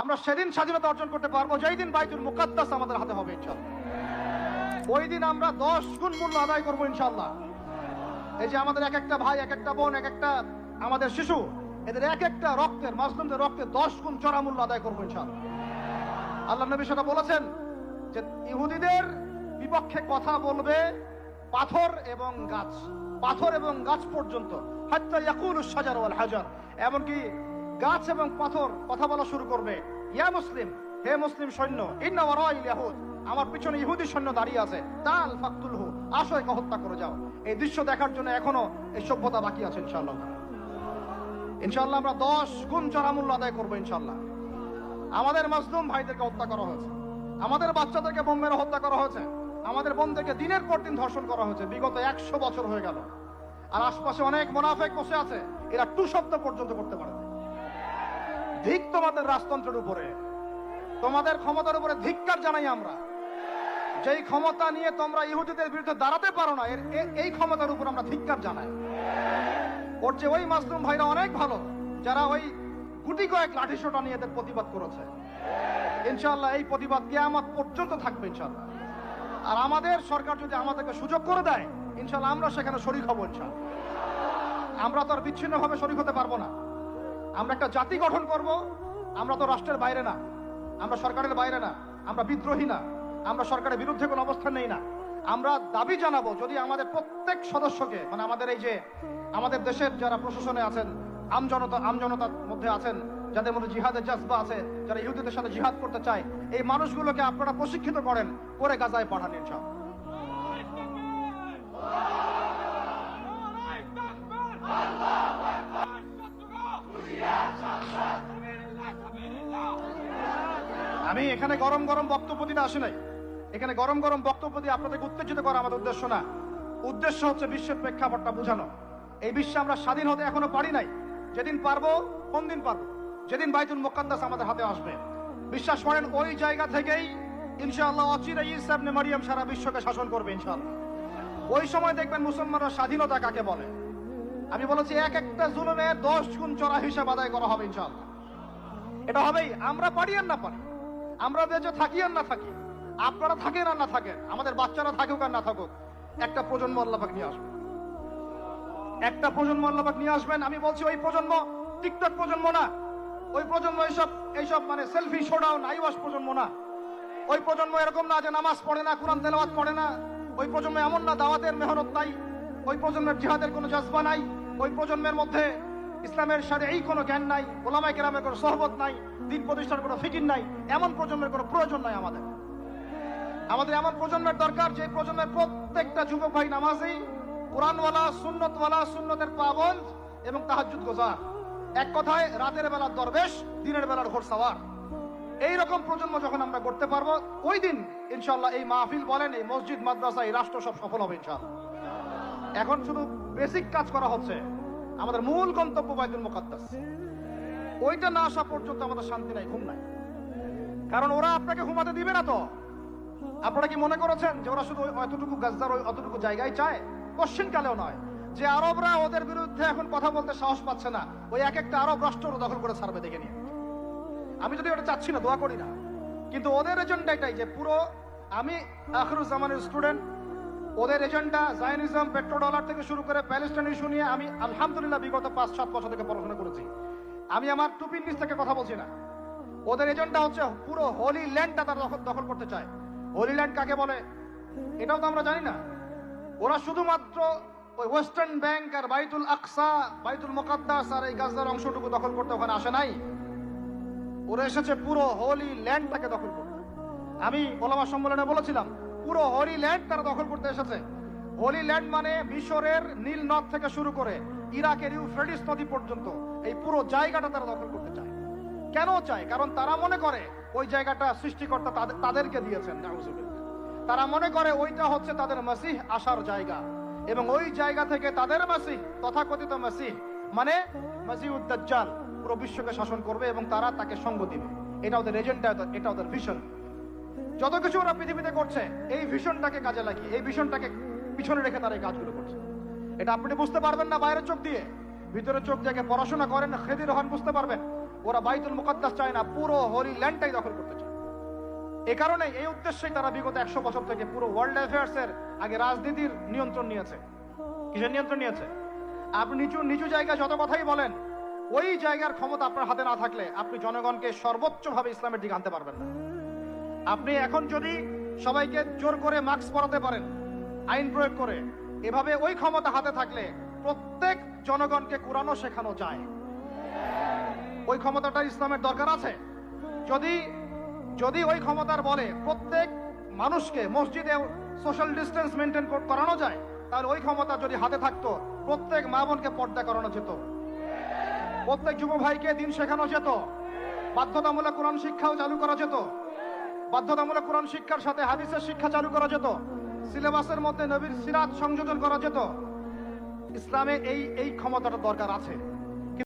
আমরা সেদিন স্বাধীনতা অর্জন করতে পারবো যেই দিন বাইতুল মুকাদ্দাস আমাদের হাতে হবে ইনশাআল্লাহ। ওই দিন আমরা 10 গুণ মূল্য আদায় করবো ইনশাআল্লাহ। এই যে আমাদের এক একটা ভাই, এক একটা বোন, এক একটা আমাদের শিশু, এদের এক একটা রক্তের, মুসলিমদের রক্তে 10 গুণ চড়া মূল্য আদায় করবো ইনশাআল্লাহ। আল্লাহ নবী সেটা বলেছেন যে ইহুদিদের বিপক্ষে কথা বলবে পাথর এবং গাছ, পাথর এবং গাছ পর্যন্ত, হাত্তা ইয়াকুলুশ শাজার ওয়াল হাজার, এমনকি গাছ এবং পাথর কথা বলা শুরু করবে। ইয়া মুসলিম, হে মুসলিম সৈন্য, ইন্না ওয়ারাইল ইয়াহুদ, আমার পিছনে ইহুদি সৈন্য দাঁড়িয়ে আছে, তাল ফাকতুলহু, আসো একে হত্যা করে যাও। এই দৃশ্য দেখার জন্য এখনো এই সভ্যতা বাকি আছে ইনশাআল্লাহ। ইনশাআল্লাহ আমরা 10 গুণ চড়া মূল্য আদায় করবো ইনশাআল্লাহ। আমাদের মাজলুম ভাইদেরকে হত্যা করা হয়েছে, আমাদের বাচ্চাদেরকে বোম মেরে হত্যা করা হয়েছে, আমাদের বোনদেরকে দিনের পর দিন ধর্ষণ করা হয়েছে, বিগত 100 বছর হয়ে গেল। আর আশপাশে অনেক মুনাফিক বসে আছে, এরা টু শব্দ পর্যন্ত করতে পারে না। ধিক তোমাদের রাজতন্ত্রের উপরে, তোমাদের ক্ষমতার উপরে ধিক্কার জানাই আমরা। যেই ক্ষমতা নিয়ে তোমরা ইহুদিদের বিরুদ্ধে দাঁড়াতে পারো না, এই ক্ষমতার উপর আমরা ধিক্কার জানাই। ওর যে ওই মাজলুম ভাইরা অনেক ভালো, যারা ওই গুটি কয়েক লাঠি সোটা নিয়ে এদের প্রতিবাদ করেছে। ইনশাআল্লাহ এই প্রতিবাদ কিয়ামত পর্যন্ত থাকবে ইনশাআল্লাহ। আর আমাদের সরকার যদি আমাদেরকে সুযোগ করে দেয়, ইনশাআল্লাহ আমরা সেখানে শরীক হব ইনশাআল্লাহ। আমরা তো আর বিচ্ছিন্নভাবে শরীক হতে পারবো না। আমরা একটা জাতি গঠন করব। আমরা তো রাষ্ট্রের বাইরে না, আমরা সরকারের বাইরে না, আমরা বিদ্রোহী না, আমরা সরকারের বিরুদ্ধে কোনো অবস্থান নেই না। আমরা দাবি জানাবো, যদি আমাদের প্রত্যেক সদস্যকে, মানে আমাদের এই যে আমাদের দেশের যারা প্রশাসনে আছেন, আমজনতার মধ্যে আছেন, যাদের মধ্যে জিহাদের জজবা আছে, যারা ইহুদিদের সাথে জিহাদ করতে চায়, এই মানুষগুলোকে আপনারা প্রশিক্ষিত করেন, করে গাজায় পাঠান ইনশাআল্লাহ। আমি এখানে গরম গরম বক্তব্য দিতে আসি নাই। এখানে গরম গরম বক্তব্য দিয়ে আপনাদেরকে উত্তেজিত করা আমাদের উদ্দেশ্য না। উদ্দেশ্য হচ্ছে বিশ্বের প্রেক্ষাপটটা বোঝানো। এই বিশ্বে আমরা স্বাধীন হতে এখনো পারি নাই। যেদিন পারবো, কোন দিন পারবো? যেদিন বাইতুল মুকাদ্দাস আমাদের হাতে আসবে। বিশ্বাস করেন, ওই জায়গা থেকেই ইনশাআল্লাহ অচিরে ঈসা ইবনে মারিয়াম সারা বিশ্বকে শাসন করবে ইনশাআল্লাহ। ওই সময় দেখবেন মুসলমানরা স্বাধীনতা কাকে বলে। আমি বলেছি, এক একটা জুলুমের 10 গুণ চড়া হিসাব আদায় করা হবে ইনশাআল্লাহ। এটা হবেই, আমরা পারি আর না পারি, আমরা বেঁচে থাকি আর না থাকি, আপনারা থাকেন আর না থাকেন, আমাদের বাচ্চারা থাকুক আর না থাকুক, একটা প্রজন্ম আল্লাহ পাক নিয়ে আসবেন। একটা প্রজন্ম আল্লাহ পাক নিয়ে আসবেন। আমি বলছি, ওই প্রজন্ম টিকটক প্রজন্ম না, ওই প্রজন্ম এইসব মানে সেলফি শোডাউন আইওয়াস প্রজন্ম না। ওই প্রজন্ম এরকম না যে নামাজ পড়ে না, কোরআন তেলাওয়াত করে না। ওই প্রজন্ম এমন না দাওয়াতের মেহনত নাই, ওই প্রজন্মের জিহাদের কোনো জজবা নাই, ওই প্রজন্মের মধ্যে ইসলামের সাথে এই কোনো জ্ঞান নাই, ওলামায়ে কেরামের কোনো সোহবত নাই, দিন প্রতিষ্ঠার কোনো ফিকির নাই। এমন প্রজন্মের কোনো প্রয়োজন নাই আমাদের। আমাদের এমন প্রজন্মের দরকার, যে প্রজন্মের প্রত্যেকটা যুবক ভাই নামাজি, কোরআনওয়ালা, সুন্নতওয়ালা, সুন্নতের পাবন্দ এবং তাহাজ্জুদ গোজার। এক কথায় রাতের বেলার দরবেশ, দিনের বেলার ঘোড়সাওয়ার। এইরকম প্রজন্ম যখন আমরা করতে পারবো, ওই দিন ইনশাআল্লাহ এই মাহফিল বলেন, এই মসজিদ, মাদ্রাসা, এই রাষ্ট্র সব সফল হবে ইনশাআল্লাহ। এখন শুধু বেসিক কাজ করা হচ্ছে। আমাদের মূল গন্তব্য বাইতুল মুকাদ্দাস। ওইটা না আসা পর্যন্ত আমাদের শান্তি নাই, ঘুম নাই। কারণ ওরা আপনাকে ঘুমাতে দিবে না। তো আপনারা কি মনে করেছেন যে ওরা শুধু অতটুকু গাজার ওই অতটুকু জায়গায় চায়? কোশ্চিন কালেও নয়। যে আরবরা ওদের বিরুদ্ধে এখন কথা বলতে সাহস পাচ্ছে না, ওই এক একটা আরব রাষ্ট্র দখল করে ছাড়বে দেখে নিয়ে। আমি যদি ওটা চাচ্ছি না, দোয়া করি না, কিন্তু ওদের এজেন্ডা এটাই যে পুরো, আমি আখিরুজ্জামানের স্টুডেন্ট, ওদের এজেন্ডা জায়নিজম, পেট্রোডলার থেকে শুরু করে প্যালেস্টাইন ইস্যু নিয়ে আমি আলহামদুলিল্লাহ বিগত 5-7 বছর থেকে পড়াশোনা করেছি। আমি আমার টুপির নিচ থেকে কথা বলছি না। ওদের এজেন্ডা হচ্ছে পুরো হোলি ল্যান্ডটা তারা দখল করতে চায়। হোলি ল্যান্ড কাকে বলে এটাও তো আমরা জানি না। ওরা শুধুমাত্র ওই ওয়েস্টার্ন ব্যাংক আর বাইতুল আকসা, বাইতুল মুকাদ্দাস আর এই গাজার অংশটুকু দখল করতে ওখানে আসে নাই। ওরা এসেছে পুরো হোলি ল্যান্ডটাকে দখল করতে। আমি ওলামা সম্মেলনে বলেছিলাম, পুরো হোলি ল্যান্ড তারা দখল করতে এসেছে। হোলি ল্যান্ড মানে মিশরের নীল নদ থেকে শুরু করে ইরাকের ইউফ্রেটিস নদী পর্যন্ত এই পুরো জায়গাটা তারা দখল করতে চায়। কেন চায়? কারণ তারা মনে করে ওই জায়গাটা সৃষ্টিকর্তা তাদেরকে দিয়েছেন। তারা মনে করে ওইটা হচ্ছে তাদের মাসিহ আসার জায়গা, এবং ওই জায়গা থেকে তাদের মাসিহ, তথাকথিত মাসিহ মানে মাসিহুদ দাজ্জাল, পুরো বিশ্বকে শাসন করবে এবং তারা তাকে সঙ্গ দিবে। এটা ওদের এজেন্ডা, এটা ওদের ভিশন। যত কিছু ওরা পৃথিবীতে করছে এই ভিশনটাকে কাজে লাগিয়ে, এই ভিশনটাকে পিছনে রেখে তারা এই কাজগুলো করছে। এটা আপনি বুঝতে পারবেন না বাইরের চোখ দিয়ে, ভিতরের চোখ দিয়ে পড়াশোনা করেন, খেদির হন, বুঝতে পারবেন। ওরা বাইতুল মুকদ্দাস চায় না, পুরো হোলি ল্যান্ডটাই দখল করতে চায়। এ কারণে এই উদ্দেশ্যেই তারা বিগত 100 বছর থেকে পুরো ওয়ার্ল্ড অ্যাফেয়ার্স এর আগে রাজনীতির নিয়ন্ত্রণ নিয়েছে। কিসের নিয়ন্ত্রণ নিয়েছে? আপনি নিচু নিচু জায়গায় যত কথাই বলেন, ওই জায়গার ক্ষমতা আপনার হাতে না থাকলে আপনি জনগণকে সর্বোচ্চভাবে ইসলামের দিকে আনতে পারবেন না। আপনি এখন যদি সবাইকে জোর করে মাস্ক পরাতে পারেন আইন প্রয়োগ করে, এভাবে ওই ক্ষমতা হাতে থাকলে প্রত্যেক জনগণকে কোরআনও শেখানো যায়। ওই ক্ষমতাটা ইসলামের দরকার আছে। যদি যদি ওই ক্ষমতার বলে প্রত্যেক মানুষকে মসজিদে সোশ্যাল ডিস্টেন্স মেনটেন করানো যায়, তাহলে ওই ক্ষমতা যদি হাতে থাকতো প্রত্যেক মা বোনকে পর্দা করানো যেত, প্রত্যেক যুব ভাইকে দিন শেখানো যেত, বাধ্যতামূলক কোরআন শিক্ষাও চালু করা যেত, বাধ্যতামূলক কোরআন শিক্ষার সাথে হাদিসের শিক্ষা চালু করা যেত, সিলেবাসের মধ্যে নবীর সিরাত সংযোজন করা যেত। ইসলামে এই ক্ষমতাটা দরকার আছে।